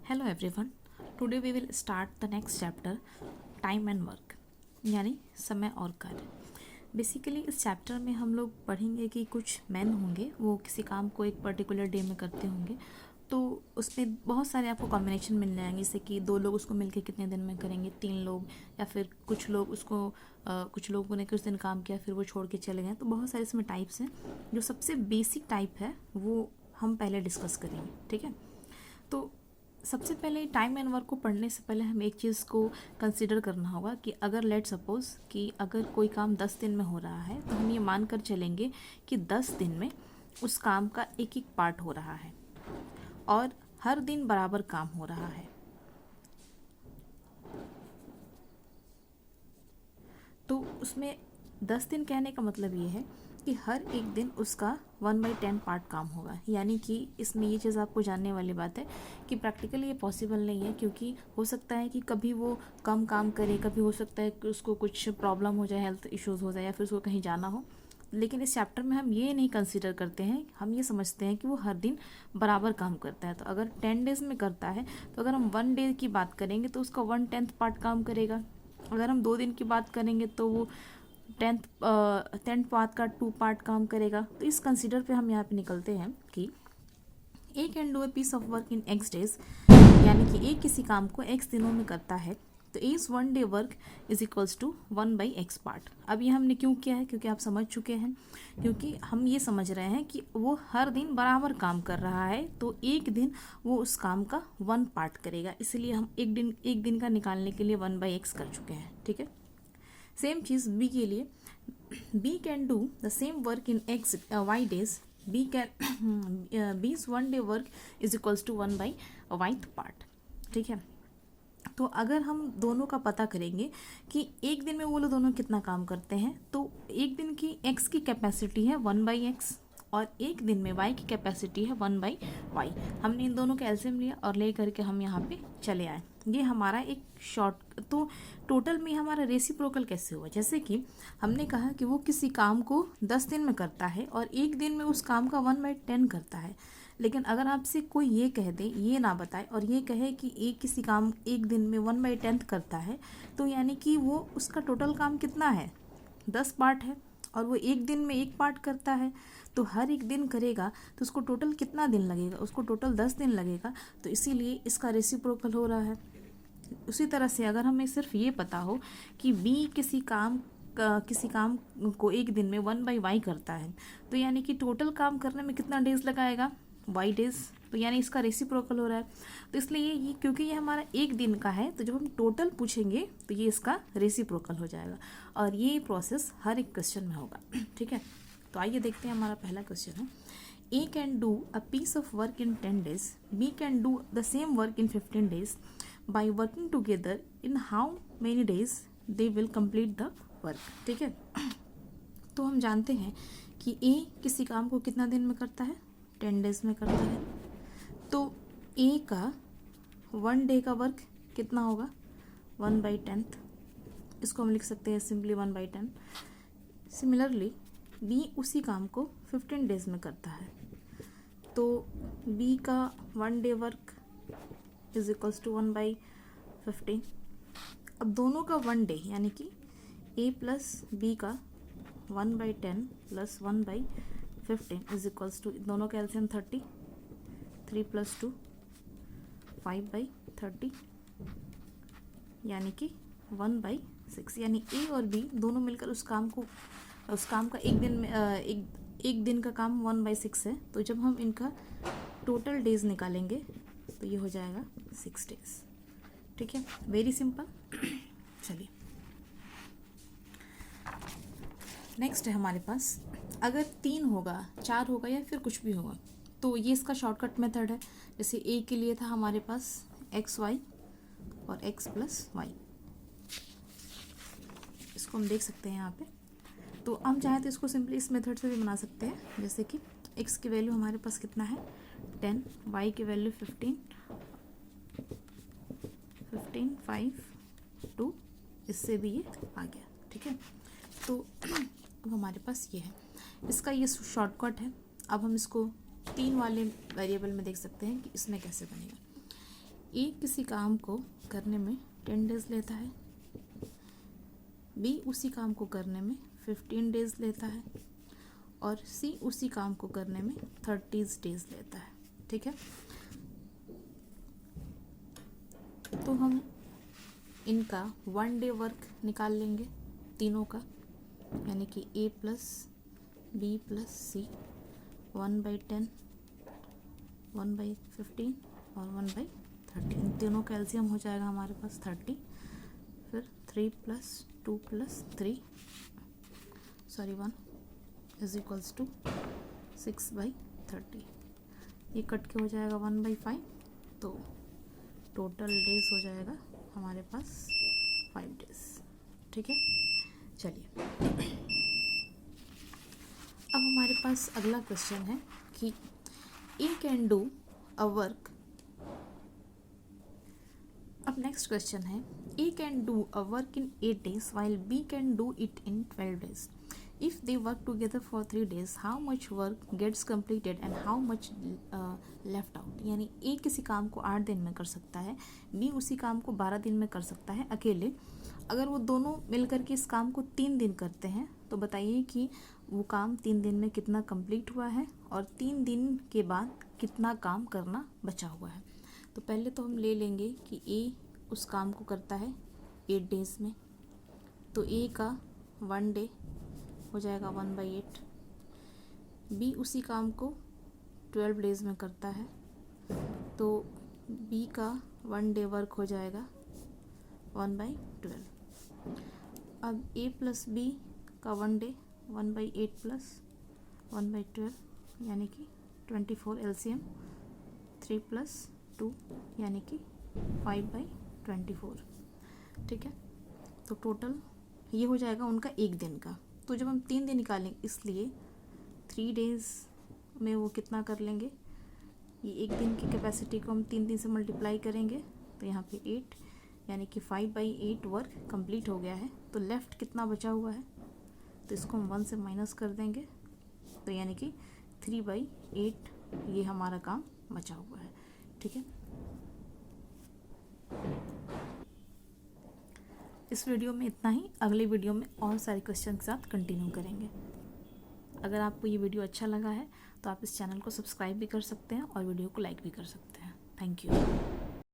Hello everyone. Today we will start the next chapter, time and work, यानी समय और कार्य। बेसिकली इस चैप्टर में हम लोग पढ़ेंगे कि कुछ मैन होंगे, वो किसी काम को एक पर्टिकुलर डे में करते होंगे, तो उसमें बहुत सारे आपको कॉम्बिनेशन मिल जाएंगे, जैसे कि दो लोग उसको मिलके कितने दिन में करेंगे, तीन लोग, या फिर कुछ लोग उसको कुछ लोगों ने कुछ दिन काम किया फिर वो छोड़ के चले गए। तो बहुत सारे इसमें टाइप्स हैं। जो सबसे बेसिक टाइप है वो हम पहले डिस्कस करेंगे, ठीक है। तो सबसे पहले टाइम एंड वर्क को पढ़ने से पहले हम एक चीज़ को कंसिडर करना होगा कि अगर लेट सपोज कि अगर कोई काम 10 दिन में हो रहा है, तो हम ये मान कर चलेंगे कि 10 दिन में उस काम का एक एक पार्ट हो रहा है और हर दिन बराबर काम हो रहा है। तो उसमें 10 दिन कहने का मतलब ये है कि हर एक दिन उसका 1/10 पार्ट काम होगा। यानी कि इसमें ये चीज़ आपको जानने वाली बात है कि प्रैक्टिकली ये पॉसिबल नहीं है, क्योंकि हो सकता है कि कभी वो कम काम करे, कभी हो सकता है कि उसको कुछ प्रॉब्लम हो जाए, हेल्थ इश्यूज़ हो जाए, या फिर उसको कहीं जाना हो। लेकिन इस चैप्टर में हम ये नहीं कंसीडर करते हैं, हम ये समझते हैं कि वो हर दिन बराबर काम करता है। तो अगर 10 डेज़ में करता है, तो अगर हम 1 डे की बात करेंगे तो उसका 1/10 पार्ट काम करेगा। अगर हम 2 दिन की बात करेंगे तो वो टेंथ पार्ट का 2 पार्ट काम करेगा। तो इस कंसीडर पे हम यहाँ पे निकलते हैं कि A can do a piece of work in X days, यानी कि एक किसी काम को एक्स दिनों में करता है, तो is 1 day work is equals to 1/x part. अब ये हमने क्यों किया है, क्योंकि आप समझ चुके हैं, क्योंकि हम ये समझ रहे हैं कि वो हर दिन बराबर काम कर रहा है, तो एक दिन वो उस काम का 1 पार्ट करेगा, इसलिए हम एक दिन का निकालने के लिए 1/x कर चुके हैं, ठीक है। सेम चीज़ बी के लिए, B can do the same work in x y days, B can B's 1 day work is equals to 1/y part, ठीक है। तो अगर हम दोनों का पता करेंगे कि एक दिन में वो लोग दोनों कितना काम करते हैं, तो एक दिन की x की कैपेसिटी है 1/x और एक दिन में y की कैपेसिटी है 1/y। हमने इन दोनों का एलसीएम लिया और ले करके हम यहाँ पे चले आए। ये हमारा एक शॉर्ट, तो टोटल में हमारा रेसिप्रोकल कैसे हुआ, जैसे कि हमने कहा कि वो किसी काम को 10 दिन में करता है और एक दिन में उस काम का 1/10 करता है। लेकिन अगर आपसे कोई ये कह दे, ये ना बताए और ये कहे कि एक किसी काम एक दिन में 1/10 करता है, तो यानी कि वो उसका टोटल काम कितना है, 10 पार्ट है, और वो एक दिन में एक पार्ट करता है, तो हर एक दिन करेगा तो उसको टोटल कितना दिन लगेगा, उसको टोटल 10 दिन लगेगा। तो इसीलिए इसका रेसिप्रोकल हो रहा है। उसी तरह से अगर हमें सिर्फ ये पता हो कि बी किसी काम को एक दिन में 1/y करता है, तो यानी कि टोटल काम करने में कितना डेज लगाएगा, y डेज, तो यानी इसका रेसिप्रोकल हो रहा है। तो इसलिए ये क्योंकि ये हमारा एक दिन का है, तो जब हम टोटल पूछेंगे तो ये इसका रेसिप्रोकल हो जाएगा, और ये प्रोसेस हर एक क्वेश्चन में होगा, ठीक है। तो आइए देखते हैं, हमारा पहला क्वेश्चन है, A can do a piece of work in 10 days, B can do the same work in 15 days, by working together in how many days they will complete the work, ठीक है। तो हम जानते हैं कि ए किसी काम को कितना दिन में करता है, 10 डेज में करता है। तो ए का 1 डे का वर्क कितना होगा, 1/10, इसको हम लिख सकते हैं सिंपली 1/10। सिमिलरली बी उसी काम को 15 डेज में करता है, तो बी का 1 day work is equals to 1/15। अब दोनों का 1 डे, यानी कि ए प्लस बी का 1/10 प्लस 1/15 इज इक्वल्स टू, दोनों का एलसीएम 30, 3 + 2 5/30, यानी कि 1/6। यानी ए और बी दोनों मिलकर उस काम का एक दिन में एक दिन का काम 1/6 है। तो जब हम इनका टोटल डेज निकालेंगे तो ये हो जाएगा 6 डेज, ठीक है। Very simple. चलिए नेक्स्ट है हमारे पास, अगर 3 होगा, 4 होगा, या फिर कुछ भी होगा, तो ये इसका शॉर्टकट मेथड है। जैसे ए के लिए था हमारे पास XY और x + y, इसको हम देख सकते हैं यहाँ पे। तो हम चाहें तो इसको सिंपली इस मेथड से भी बना सकते हैं, जैसे कि x की वैल्यू हमारे पास कितना है 10, y की वैल्यू 15, 5, 2, इससे भी ये आ गया, ठीक है। तो अब हमारे पास ये है, इसका ये शॉर्टकट है। अब हम इसको 3 वाले वेरिएबल में देख सकते हैं कि इसमें कैसे बनेगा। ए किसी काम को करने में 10 डेज लेता है, बी उसी काम को करने में 15 डेज लेता है और सी उसी काम को करने में 30 डेज लेता है। ठीक है, तो हम इनका 1 डे वर्क निकाल लेंगे तीनों का, यानी कि ए प्लस बी प्लस सी 1/10, 1/15 और 1/30। इन तीनों का एलसीएम हो जाएगा हमारे पास 30। फिर 3 + 2 + 3 1 = 6/30। ये कट के हो जाएगा 1/5, तो टोटल डेज हो जाएगा हमारे पास 5 डेज। ठीक है, चलिए अब हमारे पास अगला क्वेश्चन है कि A can do a work. अब नेक्स्ट क्वेश्चन है A can do a work in 8 days while B can do it in 12 days. If they work together for 3 days, how much work gets completed and how much left out? यानी ए किसी काम को 8 दिन में कर सकता है, बी उसी काम को 12 दिन में कर सकता है अकेले। अगर वो दोनों मिलकर के इस काम को 3 दिन करते हैं तो बताइए कि वो काम 3 दिन में कितना कंप्लीट हुआ है और 3 दिन के बाद कितना काम करना बचा हुआ है। तो पहले तो हम ले लेंगे कि ए उस काम को करता है 8 डेज़ में, तो ए का 1 डे हो जाएगा 1/8। बी उसी काम को 12 डेज़ में करता है, तो बी का 1 डे वर्क हो जाएगा 1/12। अब ए प्लस बी का 1 डे 1/8 + 1/12 यानी कि 24 एलसीएम 3 + 2 यानी कि 5/24। ठीक है, तो टोटल ये हो जाएगा उनका एक दिन का। तो जब हम 3 दिन निकालेंगे इसलिए 3 डेज़ में वो कितना कर लेंगे, ये एक दिन की कैपेसिटी को हम 3 दिन से मल्टीप्लाई करेंगे तो यहाँ पे 8 यानी कि 5/8 वर्क कंप्लीट हो गया है। तो लेफ़्ट कितना बचा हुआ है, तो इसको हम 1 से माइनस कर देंगे, तो यानी कि 3/8 ये हमारा काम बचा हुआ है। ठीक है, इस वीडियो में इतना ही। अगले वीडियो में और सारे क्वेश्चन के साथ कंटिन्यू करेंगे। अगर आपको ये वीडियो अच्छा लगा है तो आप इस चैनल को सब्सक्राइब भी कर सकते हैं और वीडियो को लाइक भी कर सकते हैं। Thank you.